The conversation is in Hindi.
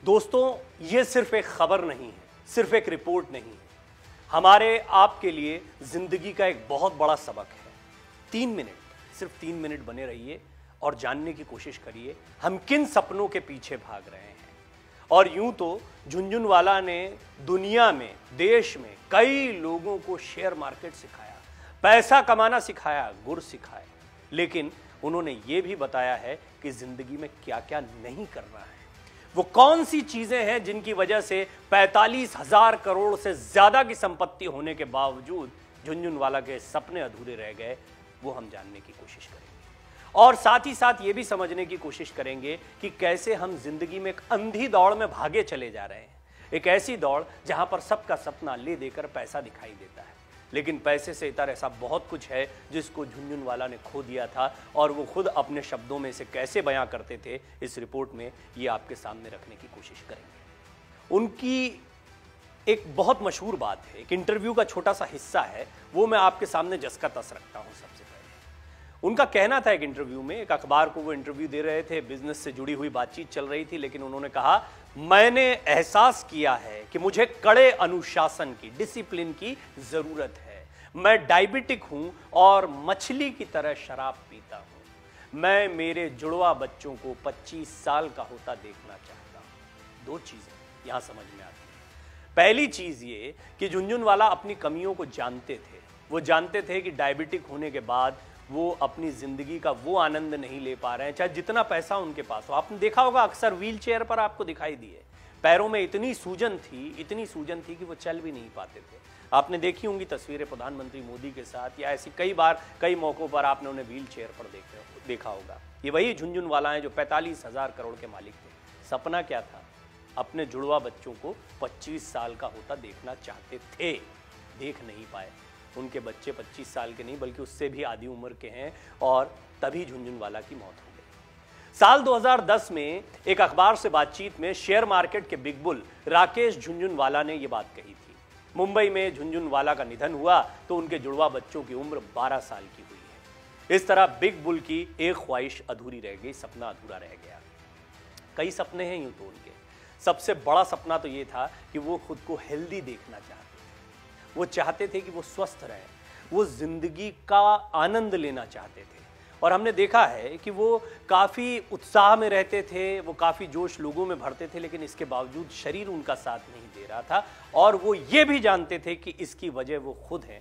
दोस्तों, ये सिर्फ एक खबर नहीं है, सिर्फ एक रिपोर्ट नहीं है, हमारे आपके लिए जिंदगी का एक बहुत बड़ा सबक है। 3 मिनट, सिर्फ 3 मिनट बने रहिए और जानने की कोशिश करिए हम किन सपनों के पीछे भाग रहे हैं। और यूं तो झुनझुनवाला ने दुनिया में, देश में कई लोगों को शेयर मार्केट सिखाया, पैसा कमाना सिखाया, गुर सिखाए, लेकिन उन्होंने ये भी बताया है कि जिंदगी में क्या क्या नहीं करना है। वो कौन सी चीजें हैं जिनकी वजह से 45,000 करोड़ से ज्यादा की संपत्ति होने के बावजूद झुनझुनवाला के सपने अधूरे रह गए, वो हम जानने की कोशिश करेंगे। और साथ ही साथ ये भी समझने की कोशिश करेंगे कि कैसे हम जिंदगी में एक अंधी दौड़ में भागे चले जा रहे हैं, एक ऐसी दौड़ जहां पर सबका सपना ले देकर पैसा दिखाई देता है, लेकिन पैसे से इतर ऐसा बहुत कुछ है जिसको झुनझुनवाला ने खो दिया था, और वो खुद अपने शब्दों में से कैसे बयां करते थे, इस रिपोर्ट में ये आपके सामने रखने की कोशिश करेंगे। उनकी एक बहुत मशहूर बात है, एक इंटरव्यू का छोटा सा हिस्सा है, वो मैं आपके सामने जस का तस रखता हूं। सबसे पहले उनका कहना था, एक इंटरव्यू में, एक अखबार को वो इंटरव्यू दे रहे थे, बिजनेस से जुड़ी हुई बातचीत चल रही थी, लेकिन उन्होंने कहा, मैंने एहसास किया है कि मुझे कड़े अनुशासन की, डिसिप्लिन की जरूरत है। मैं डायबिटिक हूं और मछली की तरह शराब पीता हूं। मैं मेरे जुड़वा बच्चों को 25 साल का होता देखना चाहता हूं। 2 चीजें यहां समझ में आती हैं। पहली चीज ये कि झुनझुनवाला अपनी कमियों को जानते थे। वो जानते थे कि डायबिटिक होने के बाद वो अपनी जिंदगी का वो आनंद नहीं ले पा रहे हैं, चाहे जितना पैसा उनके पास हो। आपने देखा होगा अक्सर व्हील चेयर पर आपको दिखाई दिए, पैरों में इतनी सूजन थी कि वो चल भी नहीं पाते थे। आपने देखी होंगी तस्वीरें प्रधानमंत्री मोदी के साथ, या ऐसी कई बार कई मौकों पर आपने उन्हें व्हील चेयर पर देखा होगा। ये वही झुनझुनवाला हैं जो 45,000 करोड़ के मालिक थे। सपना क्या था? अपने जुड़वा बच्चों को 25 साल का होता देखना चाहते थे, देख नहीं पाए। उनके बच्चे 25 साल के नहीं बल्कि उससे भी आधी उम्र के हैं, और तभी झुनझुनवाला की मौत हो गई। साल 2010 में एक अखबार से बातचीत में शेयर मार्केट के बिग बुल राकेश झुनझुनवाला ने यह बात कही थी। मुंबई में झुनझुनवाला का निधन हुआ तो उनके जुड़वा बच्चों की उम्र 12 साल की हुई है। इस तरह बिग बुल की एक ख्वाहिश अधूरी रह गई, सपना अधूरा रह गया। कई सपने हैं यूं तो उनके, सबसे बड़ा सपना तो यह था कि वो खुद को हेल्दी देखना चाहते थे। वो चाहते थे कि वो स्वस्थ रहें, वो जिंदगी का आनंद लेना चाहते थे। और हमने देखा है कि वो काफ़ी उत्साह में रहते थे, वो काफ़ी जोश लोगों में भरते थे, लेकिन इसके बावजूद शरीर उनका साथ नहीं दे रहा था। और वो ये भी जानते थे कि इसकी वजह वो खुद हैं,